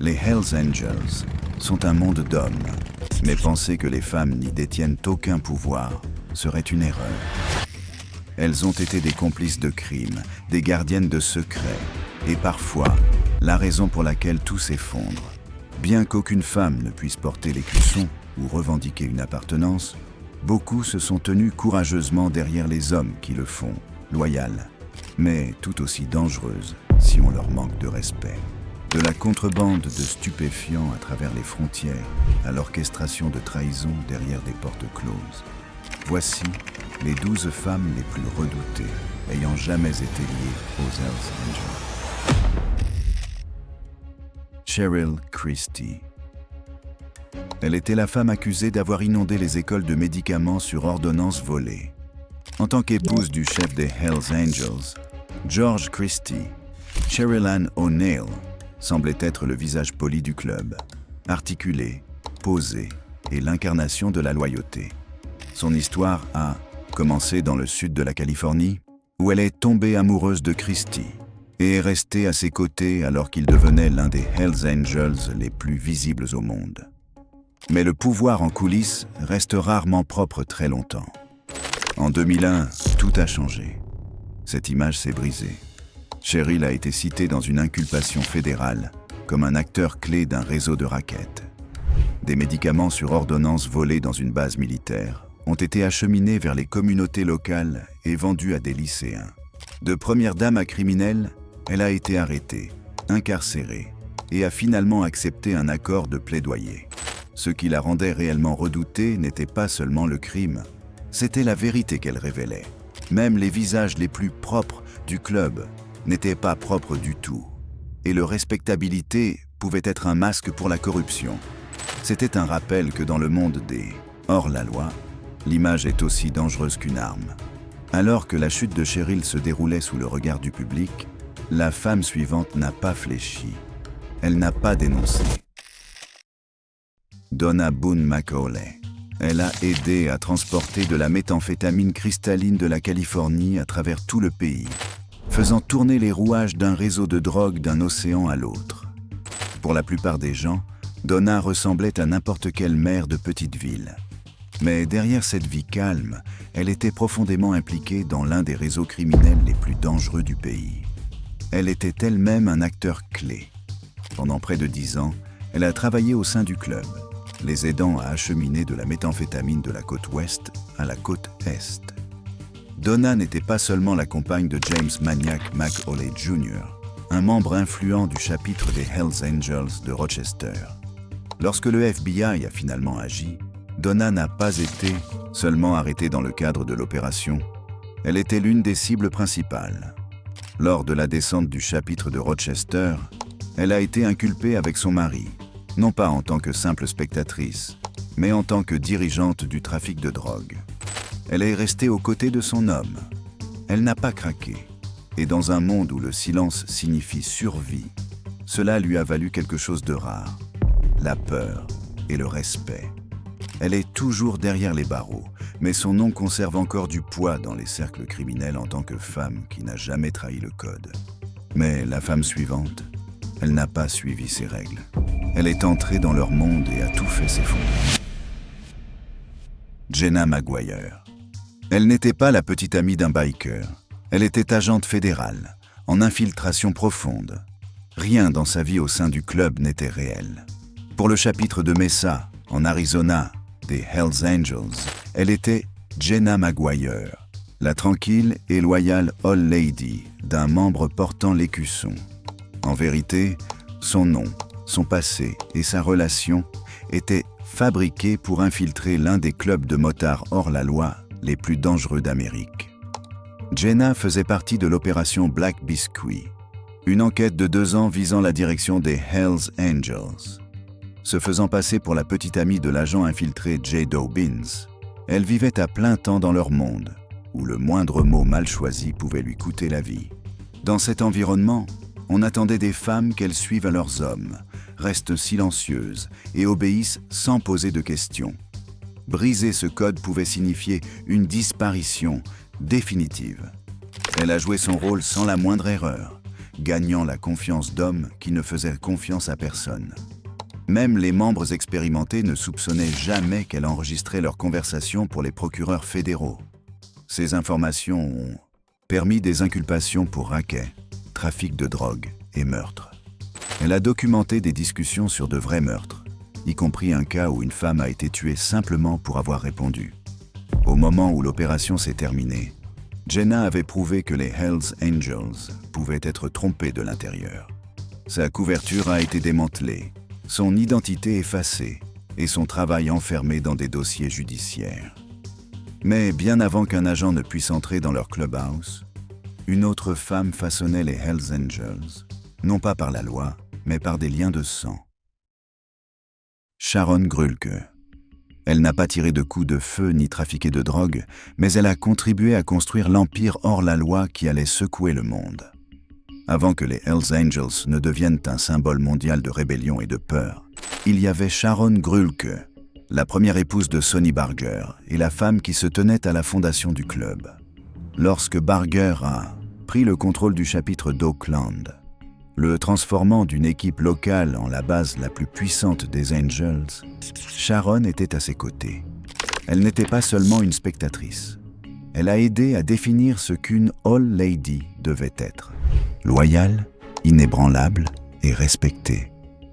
Les Hells Angels sont un monde d'hommes, mais penser que les femmes n'y détiennent aucun pouvoir serait une erreur. Elles ont été des complices de crimes, des gardiennes de secrets, et parfois, la raison pour laquelle tout s'effondre. Bien qu'aucune femme ne puisse porter l'écusson ou revendiquer une appartenance, beaucoup se sont tenus courageusement derrière les hommes qui le font, loyales, mais tout aussi dangereuses si on leur manque de respect. De la contrebande de stupéfiants à travers les frontières à l'orchestration de trahison derrière des portes closes. Voici les 12 femmes les plus redoutées ayant jamais été liées aux Hells Angels. Cheryl Christie. Elle était la femme accusée d'avoir inondé les écoles de médicaments sur ordonnance volée. En tant qu'épouse du chef des Hells Angels, George Christie, Cheryl Ann O'Neill semblait être le visage poli du club, articulé, posé et l'incarnation de la loyauté. Son histoire a commencé dans le sud de la Californie, où elle est tombée amoureuse de Christie et est restée à ses côtés alors qu'il devenait l'un des Hells Angels les plus visibles au monde. Mais le pouvoir en coulisses reste rarement propre très longtemps. En 2001, tout a changé. Cette image s'est brisée. Cheryl a été citée dans une inculpation fédérale comme un acteur clé d'un réseau de rackets. Des médicaments sur ordonnance volés dans une base militaire ont été acheminés vers les communautés locales et vendus à des lycéens. De première dame à criminelle, elle a été arrêtée, incarcérée et a finalement accepté un accord de plaidoyer. Ce qui la rendait réellement redoutée n'était pas seulement le crime, c'était la vérité qu'elle révélait. Même les visages les plus propres du club n'étaient pas propres du tout. Et leur respectabilité pouvait être un masque pour la corruption. C'était un rappel que dans le monde des hors-la-loi, l'image est aussi dangereuse qu'une arme. Alors que la chute de Cheryl se déroulait sous le regard du public, la femme suivante n'a pas fléchi. Elle n'a pas dénoncé. Donna Boone McCauley. Elle a aidé à transporter de la méthamphétamine cristalline de la Californie à travers tout le pays, faisant tourner les rouages d'un réseau de drogue d'un océan à l'autre. Pour la plupart des gens, Donna ressemblait à n'importe quelle mère de petite ville. Mais derrière cette vie calme, elle était profondément impliquée dans l'un des réseaux criminels les plus dangereux du pays. Elle était elle-même un acteur clé. Pendant près de 10 ans, elle a travaillé au sein du club, les aidant à acheminer de la méthamphétamine de la côte ouest à la côte est. Donna n'était pas seulement la compagne de James Maniac McCauley Jr., un membre influent du chapitre des Hells Angels de Rochester. Lorsque le FBI a finalement agi, Donna n'a pas été seulement arrêtée dans le cadre de l'opération, elle était l'une des cibles principales. Lors de la descente du chapitre de Rochester, elle a été inculpée avec son mari, non pas en tant que simple spectatrice, mais en tant que dirigeante du trafic de drogue. Elle est restée aux côtés de son homme. Elle n'a pas craqué. Et dans un monde où le silence signifie survie, cela lui a valu quelque chose de rare, la peur et le respect. Elle est toujours derrière les barreaux, mais son nom conserve encore du poids dans les cercles criminels en tant que femme qui n'a jamais trahi le code. Mais la femme suivante, elle n'a pas suivi ces règles. Elle est entrée dans leur monde et a tout fait s'effondrer. Jenna Maguire. Elle n'était pas la petite amie d'un biker. Elle était agente fédérale, en infiltration profonde. Rien dans sa vie au sein du club n'était réel. Pour le chapitre de Mesa, en Arizona, des Hells Angels, elle était Jenna Maguire, la tranquille et loyale All Lady d'un membre portant l'écusson. En vérité, son nom, son passé et sa relation étaient fabriqués pour infiltrer l'un des clubs de motards hors la loi les plus dangereux d'Amérique. Jenna faisait partie de l'opération Black Biscuit, une enquête de 2 ans visant la direction des Hells Angels. Se faisant passer pour la petite amie de l'agent infiltré Jay Dobbins, elle vivait à plein temps dans leur monde, où le moindre mot mal choisi pouvait lui coûter la vie. Dans cet environnement, on attendait des femmes qu'elles suivent à leurs hommes, restent silencieuses et obéissent sans poser de questions. Briser ce code pouvait signifier une disparition définitive. Elle a joué son rôle sans la moindre erreur, gagnant la confiance d'hommes qui ne faisaient confiance à personne. Même les membres expérimentés ne soupçonnaient jamais qu'elle enregistrait leurs conversations pour les procureurs fédéraux. Ces informations ont permis des inculpations pour racket, trafic de drogue et meurtre. Elle a documenté des discussions sur de vrais meurtres, y compris un cas où une femme a été tuée simplement pour avoir répondu. Au moment où l'opération s'est terminée, Jenna avait prouvé que les Hells Angels pouvaient être trompés de l'intérieur. Sa couverture a été démantelée, son identité effacée et son travail enfermé dans des dossiers judiciaires. Mais bien avant qu'un agent ne puisse entrer dans leur clubhouse, une autre femme façonnait les Hells Angels, non pas par la loi, mais par des liens de sang. Sharon Grulke. Elle n'a pas tiré de coups de feu ni trafiqué de drogue, mais elle a contribué à construire l'empire hors la loi qui allait secouer le monde. Avant que les Hells Angels ne deviennent un symbole mondial de rébellion et de peur, il y avait Sharon Grulke, la première épouse de Sonny Barger et la femme qui se tenait à la fondation du club. Lorsque Barger a pris le contrôle du chapitre d'Oakland, le transformant d'une équipe locale en la base la plus puissante des Angels, Sharon était à ses côtés. Elle n'était pas seulement une spectatrice. Elle a aidé à définir ce qu'une All Lady devait être. Loyale, inébranlable et respectée.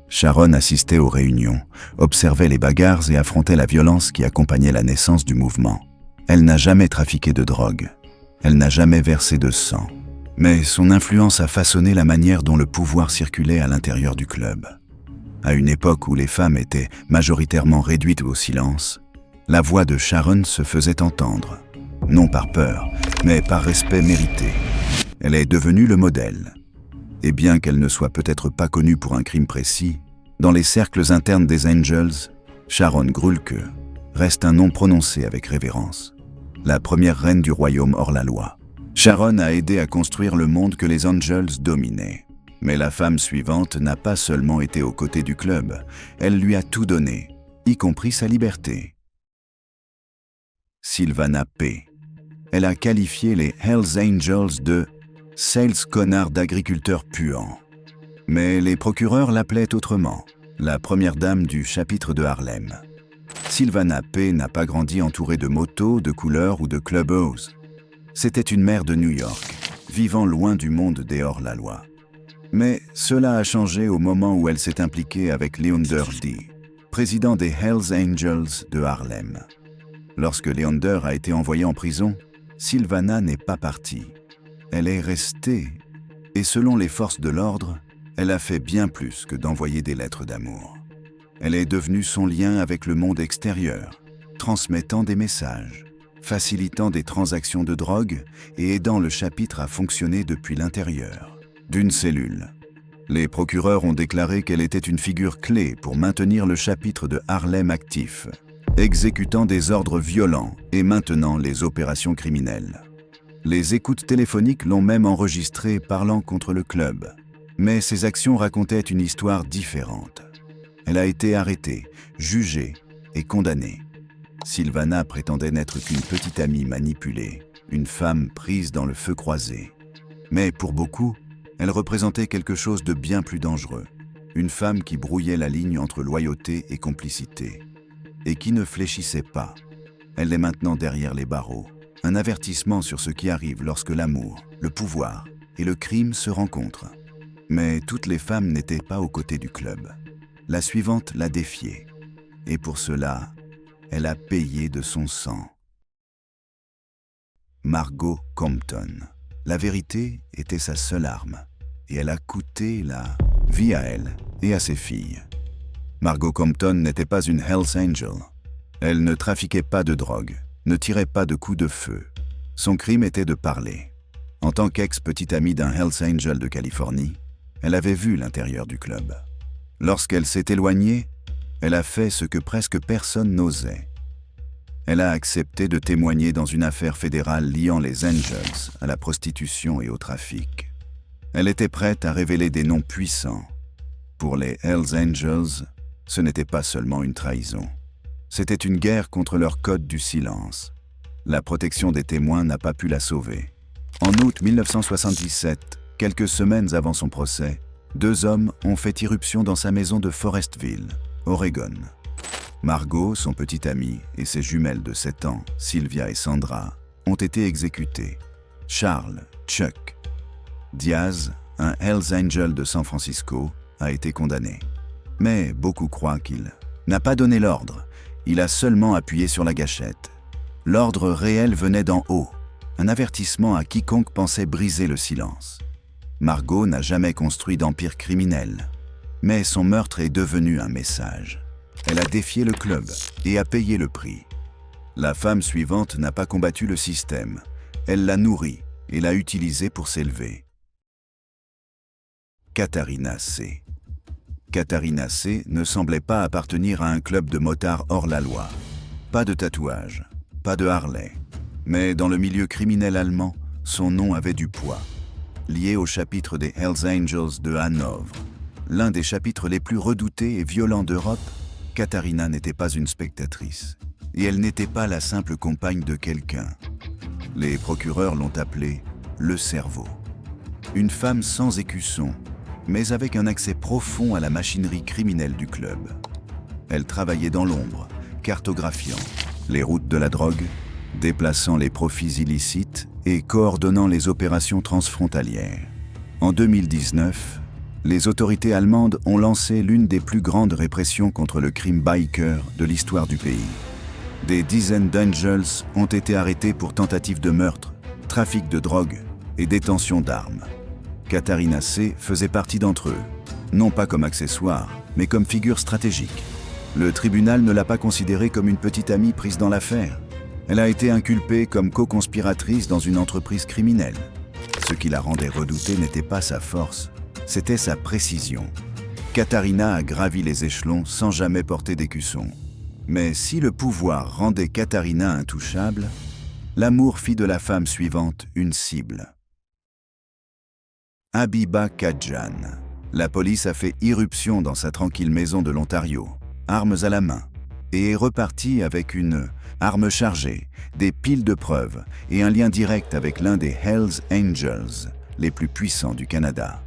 Sharon assistait aux réunions, observait les bagarres et affrontait la violence qui accompagnait la naissance du mouvement. Elle n'a jamais trafiqué de drogue. Elle n'a jamais versé de sang. Mais son influence a façonné la manière dont le pouvoir circulait à l'intérieur du club. À une époque où les femmes étaient majoritairement réduites au silence, la voix de Sharon se faisait entendre, non par peur, mais par respect mérité. Elle est devenue le modèle. Et bien qu'elle ne soit peut-être pas connue pour un crime précis, dans les cercles internes des Angels, Sharon Grulke reste un nom prononcé avec révérence. La première reine du royaume hors la loi. Sharon a aidé à construire le monde que les Angels dominaient. Mais la femme suivante n'a pas seulement été aux côtés du club, elle lui a tout donné, y compris sa liberté. Sylvana P. Elle a qualifié les Hells Angels de « sales connards d'agriculteurs puants ». Mais les procureurs l'appelaient autrement, la première dame du chapitre de Harlem. Sylvana P. n'a pas grandi entourée de motos, de couleurs ou de clubhouse. C'était une mère de New York, vivant loin du monde des hors-la-loi. Mais cela a changé au moment où elle s'est impliquée avec Leander D., président des Hells Angels de Harlem. Lorsque Leander a été envoyé en prison, Sylvana n'est pas partie. Elle est restée, et selon les forces de l'ordre, elle a fait bien plus que d'envoyer des lettres d'amour. Elle est devenue son lien avec le monde extérieur, transmettant des messages, facilitant des transactions de drogue et aidant le chapitre à fonctionner depuis l'intérieur d'une cellule. Les procureurs ont déclaré qu'elle était une figure clé pour maintenir le chapitre de Harlem actif, exécutant des ordres violents et maintenant les opérations criminelles. Les écoutes téléphoniques l'ont même enregistrée parlant contre le club. Mais ses actions racontaient une histoire différente. Elle a été arrêtée, jugée et condamnée. Sylvana prétendait n'être qu'une petite amie manipulée, une femme prise dans le feu croisé. Mais pour beaucoup, elle représentait quelque chose de bien plus dangereux. Une femme qui brouillait la ligne entre loyauté et complicité. Et qui ne fléchissait pas. Elle est maintenant derrière les barreaux. Un avertissement sur ce qui arrive lorsque l'amour, le pouvoir et le crime se rencontrent. Mais toutes les femmes n'étaient pas aux côtés du club. La suivante l'a défiée. Et pour cela, elle a payé de son sang. Margot Compton. La vérité était sa seule arme. Et elle a coûté la vie à elle et à ses filles. Margot Compton n'était pas une Hells Angel. Elle ne trafiquait pas de drogue, ne tirait pas de coups de feu. Son crime était de parler. En tant qu'ex-petite amie d'un Hells Angel de Californie, elle avait vu l'intérieur du club. Lorsqu'elle s'est éloignée, elle a fait ce que presque personne n'osait. Elle a accepté de témoigner dans une affaire fédérale liant les Angels à la prostitution et au trafic. Elle était prête à révéler des noms puissants. Pour les Hells Angels, ce n'était pas seulement une trahison. C'était une guerre contre leur code du silence. La protection des témoins n'a pas pu la sauver. En août 1977, Quelques semaines avant son procès, 2 hommes ont fait irruption dans sa maison de Forestville, Oregon. Margot, son petit ami, et ses jumelles de 7 ans, Sylvia et Sandra, ont été exécutées. Charles, Chuck Diaz, un Hells Angel de San Francisco, a été condamné. Mais beaucoup croient qu'il n'a pas donné l'ordre, il a seulement appuyé sur la gâchette. L'ordre réel venait d'en haut, un avertissement à quiconque pensait briser le silence. Margot n'a jamais construit d'empire criminel, mais son meurtre est devenu un message. Elle a défié le club et a payé le prix. La femme suivante n'a pas combattu le système, elle l'a nourri et l'a utilisé pour s'élever. Katharina C. Katharina C. ne semblait pas appartenir à un club de motards hors la loi. Pas de tatouage, pas de Harley. Mais dans le milieu criminel allemand, son nom avait du poids. Lié au chapitre des Hells Angels de Hanovre, l'un des chapitres les plus redoutés et violents d'Europe, Katharina n'était pas une spectatrice. Et elle n'était pas la simple compagne de quelqu'un. Les procureurs l'ont appelée le cerveau. Une femme sans écusson, mais avec un accès profond à la machinerie criminelle du club. Elle travaillait dans l'ombre, cartographiant les routes de la drogue, déplaçant les profits illicites et coordonnant les opérations transfrontalières. En 2019, les autorités allemandes ont lancé l'une des plus grandes répressions contre le crime biker de l'histoire du pays. Des dizaines d'angels ont été arrêtés pour tentative de meurtre, trafic de drogue et détention d'armes. Katharina C. faisait partie d'entre eux, non pas comme accessoire, mais comme figure stratégique. Le tribunal ne l'a pas considérée comme une petite amie prise dans l'affaire. Elle a été inculpée comme co-conspiratrice dans une entreprise criminelle. Ce qui la rendait redoutée n'était pas sa force, c'était sa précision. Katharina a gravi les échelons sans jamais porter d'écusson. Mais si le pouvoir rendait Katharina intouchable, l'amour fit de la femme suivante une cible. Habiba Kadjan. La police a fait irruption dans sa tranquille maison de l'Ontario, armes à la main, et est repartie avec une arme chargée, des piles de preuves et un lien direct avec l'un des Hells Angels, les plus puissants du Canada.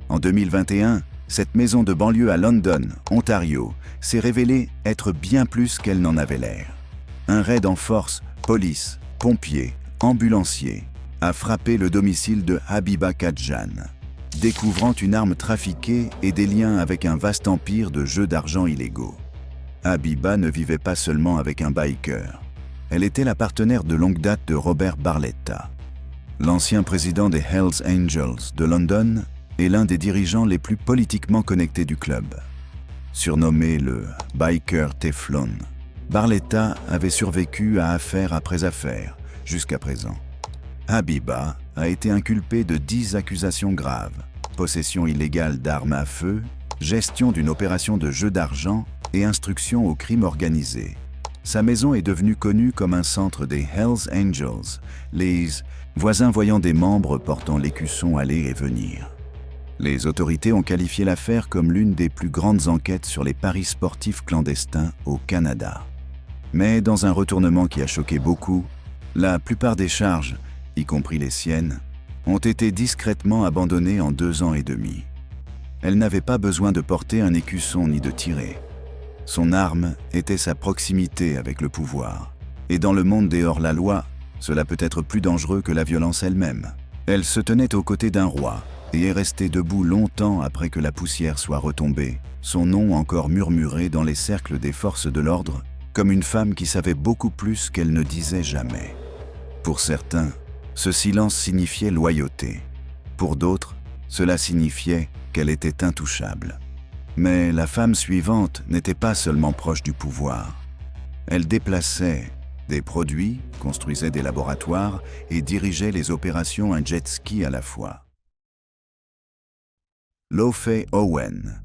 En 2021, cette maison de banlieue à London, Ontario, s'est révélée être bien plus qu'elle n'en avait l'air. Un raid en force, police, pompiers, ambulanciers, a frappé le domicile de Habiba Kadjan, découvrant une arme trafiquée et des liens avec un vaste empire de jeux d'argent illégaux. Habiba ne vivait pas seulement avec un biker. Elle était la partenaire de longue date de Robert Barletta. L'ancien président des Hells Angels de London est l'un des dirigeants les plus politiquement connectés du club. Surnommé le « biker Teflon », Barletta avait survécu à affaire après affaire, jusqu'à présent. Habiba a été inculpée de 10 accusations graves, possession illégale d'armes à feu, gestion d'une opération de jeu d'argent et instruction au crime organisé. Sa maison est devenue connue comme un centre des Hells Angels, les voisins voyant des membres portant l'écusson aller et venir. Les autorités ont qualifié l'affaire comme l'une des plus grandes enquêtes sur les paris sportifs clandestins au Canada. Mais dans un retournement qui a choqué beaucoup, la plupart des charges, y compris les siennes, ont été discrètement abandonnées en 2 ans et demi. Elle n'avait pas besoin de porter un écusson ni de tirer. Son arme était sa proximité avec le pouvoir. Et dans le monde des hors-la-loi, cela peut être plus dangereux que la violence elle-même. Elle se tenait aux côtés d'un roi et est restée debout longtemps après que la poussière soit retombée, son nom encore murmuré dans les cercles des forces de l'ordre, comme une femme qui savait beaucoup plus qu'elle ne disait jamais. Pour certains, ce silence signifiait loyauté. Pour d'autres, cela signifiait qu'elle était intouchable. Mais la femme suivante n'était pas seulement proche du pouvoir. Elle déplaçait des produits, construisait des laboratoires et dirigeait les opérations un jet ski à la fois. Laufey Owen.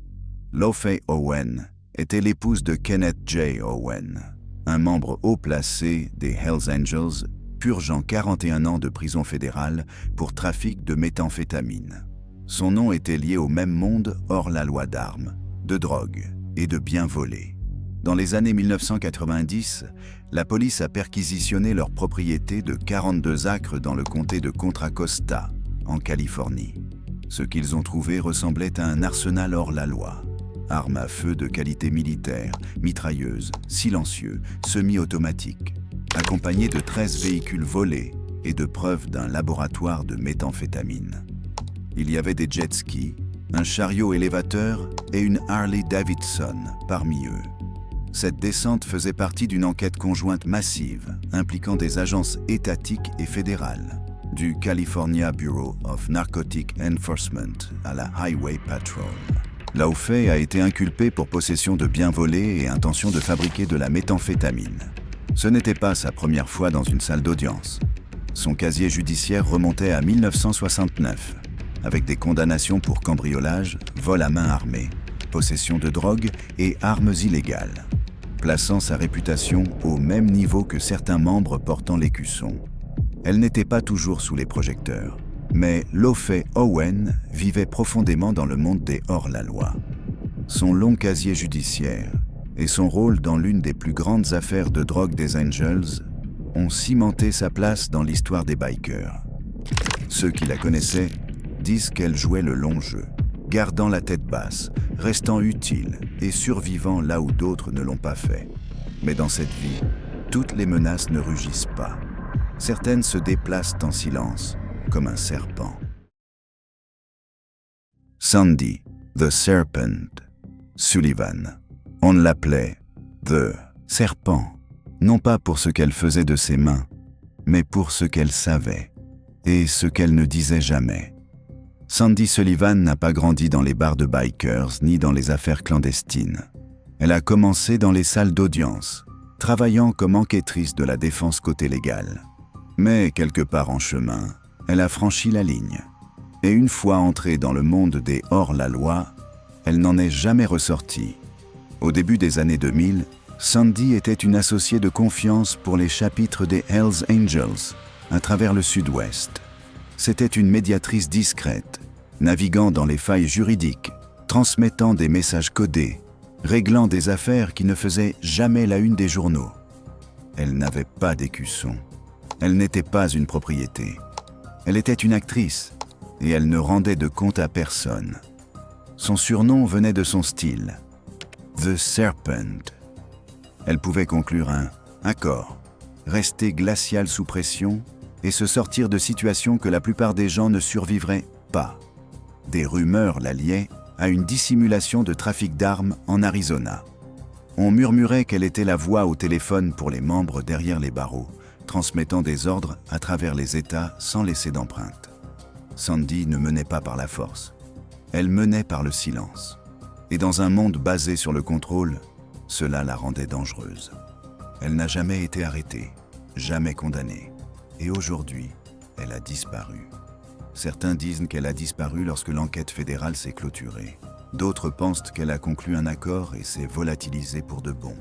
Laufey Owen était l'épouse de Kenneth J. Owen, un membre haut placé des Hells Angels, purgeant 41 ans de prison fédérale pour trafic de méthamphétamine. Son nom était lié au même monde hors la loi d'armes, de drogue et de biens volés. Dans les années 1990, la police a perquisitionné leur propriété de 42 acres dans le comté de Contra Costa, en Californie. Ce qu'ils ont trouvé ressemblait à un arsenal hors la loi. Armes à feu de qualité militaire, mitrailleuses, silencieux, semi-automatiques, accompagnés de 13 véhicules volés et de preuves d'un laboratoire de méthamphétamine. Il y avait des jet skis, un chariot élévateur et une Harley Davidson parmi eux. Cette descente faisait partie d'une enquête conjointe massive impliquant des agences étatiques et fédérales, du California Bureau of Narcotic Enforcement à la Highway Patrol. Laufey a été inculpé pour possession de biens volés et intention de fabriquer de la méthamphétamine. Ce n'était pas sa première fois dans une salle d'audience. Son casier judiciaire remontait à 1969, avec des condamnations pour cambriolage, vol à main armée, possession de drogue et armes illégales, plaçant sa réputation au même niveau que certains membres portant l'écusson. Elle n'était pas toujours sous les projecteurs, mais Laufey Owen vivait profondément dans le monde des hors-la-loi. Son long casier judiciaire et son rôle dans l'une des plus grandes affaires de drogue des Angels ont cimenté sa place dans l'histoire des bikers. Ceux qui la connaissaient disent qu'elle jouait le long jeu, gardant la tête basse, restant utile et survivant là où d'autres ne l'ont pas fait. Mais dans cette vie, toutes les menaces ne rugissent pas. Certaines se déplacent en silence, comme un serpent. Sandy, the Serpent, Sullivan. On l'appelait The Serpent, non pas pour ce qu'elle faisait de ses mains, mais pour ce qu'elle savait, et ce qu'elle ne disait jamais. Sandy Sullivan n'a pas grandi dans les bars de bikers ni dans les affaires clandestines. Elle a commencé dans les salles d'audience, travaillant comme enquêtrice de la défense côté légal. Mais quelque part en chemin, elle a franchi la ligne. Et une fois entrée dans le monde des hors-la-loi, elle n'en est jamais ressortie. Au début des années 2000, Sandy était une associée de confiance pour les chapitres des Hells Angels à travers le Sud-Ouest. C'était une médiatrice discrète, naviguant dans les failles juridiques, transmettant des messages codés, réglant des affaires qui ne faisaient jamais la une des journaux. Elle n'avait pas d'écusson. Elle n'était pas une propriété. Elle était une actrice, et elle ne rendait de compte à personne. Son surnom venait de son style, The Serpent. Elle pouvait conclure un accord, rester glaciale sous pression et se sortir de situations que la plupart des gens ne survivraient pas. Des rumeurs la liaient à une dissimulation de trafic d'armes en Arizona. On murmurait qu'elle était la voix au téléphone pour les membres derrière les barreaux, transmettant des ordres à travers les États sans laisser d'empreinte. Sandy ne menait pas par la force. Elle menait par le silence. Et dans un monde basé sur le contrôle, cela la rendait dangereuse. Elle n'a jamais été arrêtée, jamais condamnée. Et aujourd'hui, elle a disparu. Certains disent qu'elle a disparu lorsque l'enquête fédérale s'est clôturée. D'autres pensent qu'elle a conclu un accord et s'est volatilisée pour de bon.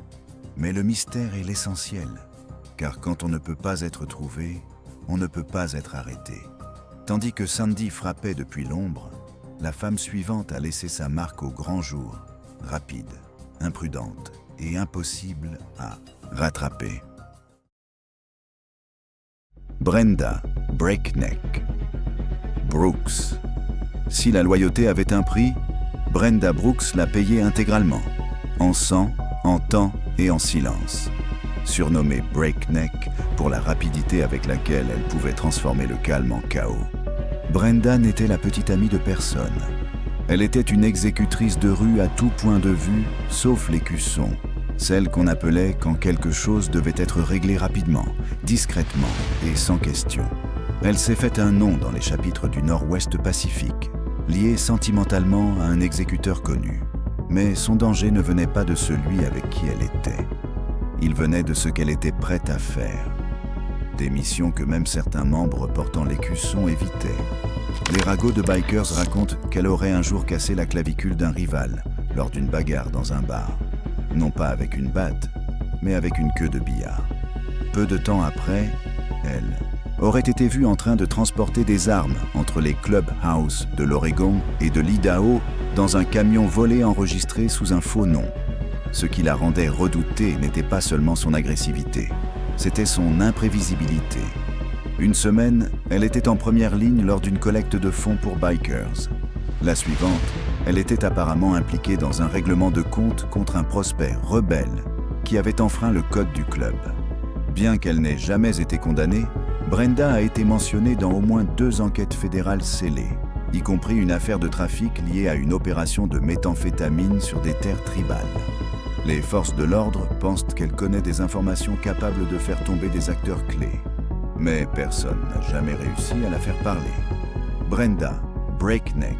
Mais le mystère est l'essentiel, car quand on ne peut pas être trouvé, on ne peut pas être arrêté. Tandis que Sandy frappait depuis l'ombre, la femme suivante a laissé sa marque au grand jour, rapide, imprudente et impossible à rattraper. Brenda Breakneck Brooks. Si la loyauté avait un prix, Brenda Brooks l'a payé intégralement, en sang, en temps et en silence. Surnommée Breakneck pour la rapidité avec laquelle elle pouvait transformer le calme en chaos. Brenda n'était la petite amie de personne. Elle était une exécutrice de rue à tout point de vue, sauf l'écusson, celle qu'on appelait quand quelque chose devait être réglé rapidement, discrètement et sans question. Elle s'est fait un nom dans les chapitres du Nord-Ouest Pacifique, liée sentimentalement à un exécuteur connu. Mais son danger ne venait pas de celui avec qui elle était. Il venait de ce qu'elle était prête à faire. Des missions que même certains membres portant l'écusson évitaient. Les ragots de bikers racontent qu'elle aurait un jour cassé la clavicule d'un rival lors d'une bagarre dans un bar. Non pas avec une batte, mais avec une queue de billard. Peu de temps après, elle aurait été vue en train de transporter des armes entre les clubhouses de l'Oregon et de l'Idaho dans un camion volé enregistré sous un faux nom. Ce qui la rendait redoutée n'était pas seulement son agressivité, c'était son imprévisibilité. Une semaine, elle était en première ligne lors d'une collecte de fonds pour bikers. La suivante, elle était apparemment impliquée dans un règlement de compte contre un prospect rebelle qui avait enfreint le code du club. Bien qu'elle n'ait jamais été condamnée, Brenda a été mentionnée dans au moins 2 enquêtes fédérales scellées, y compris une affaire de trafic liée à une opération de méthamphétamine sur des terres tribales. Les forces de l'ordre pensent qu'elle connaît des informations capables de faire tomber des acteurs clés. Mais personne n'a jamais réussi à la faire parler. Brenda Breakneck.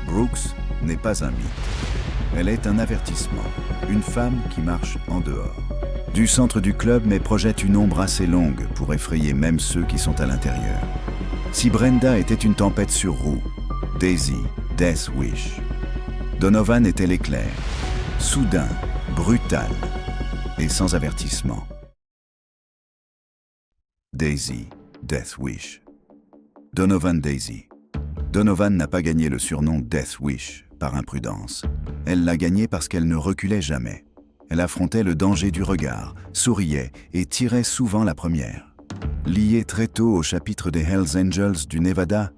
Brooks n'est pas un mythe. Elle est un avertissement, une femme qui marche en dehors du centre du club mais projette une ombre assez longue pour effrayer même ceux qui sont à l'intérieur. Si Brenda était une tempête sur roue, Daisy, Death Wish. Donovan était l'éclair, soudain, brutal et sans avertissement. Daisy, Death Wish. Donovan Daisy. Donovan n'a pas gagné le surnom Death Wish par imprudence. Elle l'a gagné parce qu'elle ne reculait jamais. Elle affrontait le danger du regard, souriait et tirait souvent la première. Liée très tôt au chapitre des Hells Angels du Nevada,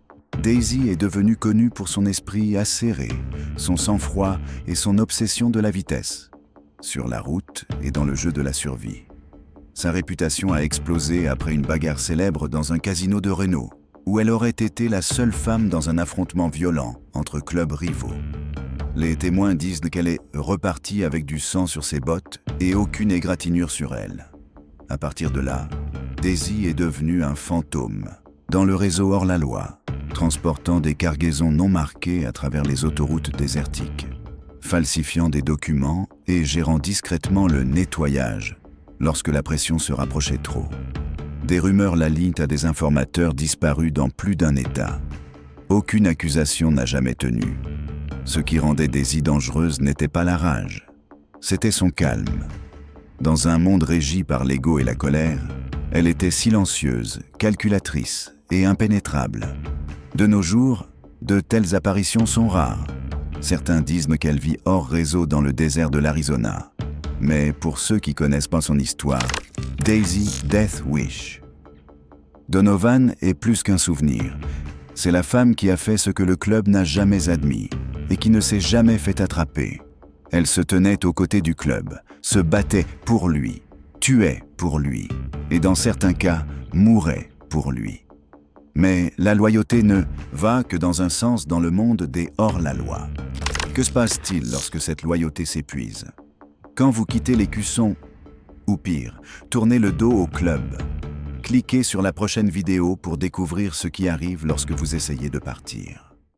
Daisy est devenue connue pour son esprit acéré, son sang-froid et son obsession de la vitesse, sur la route et dans le jeu de la survie. Sa réputation a explosé après une bagarre célèbre dans un casino de Reno, où elle aurait été la seule femme dans un affrontement violent entre clubs rivaux. Les témoins disent qu'elle est repartie avec du sang sur ses bottes et aucune égratignure sur elle. À partir de là, Daisy est devenue un fantôme dans le réseau hors-la-loi, transportant des cargaisons non marquées à travers les autoroutes désertiques, falsifiant des documents et gérant discrètement le nettoyage lorsque la pression se rapprochait trop. Des rumeurs la lient à des informateurs disparus dans plus d'un État. Aucune accusation n'a jamais tenu. Ce qui rendait Daisy dangereuse n'était pas la rage, c'était son calme. Dans un monde régi par l'ego et la colère, elle était silencieuse, calculatrice et impénétrable. De nos jours, de telles apparitions sont rares. Certains disent qu'elle vit hors réseau dans le désert de l'Arizona. Mais pour ceux qui connaissent pas son histoire, Daisy Death Wish. Donovan est plus qu'un souvenir. C'est la femme qui a fait ce que le club n'a jamais admis et qui ne s'est jamais fait attraper. Elle se tenait aux côtés du club, se battait pour lui, tuait pour lui, et dans certains cas, mourait pour lui. Mais la loyauté ne va que dans un sens dans le monde des hors-la-loi. Que se passe-t-il lorsque cette loyauté s'épuise? Quand vous quittez l'écusson, ou pire, tournez le dos au club, cliquez sur la prochaine vidéo pour découvrir ce qui arrive lorsque vous essayez de partir.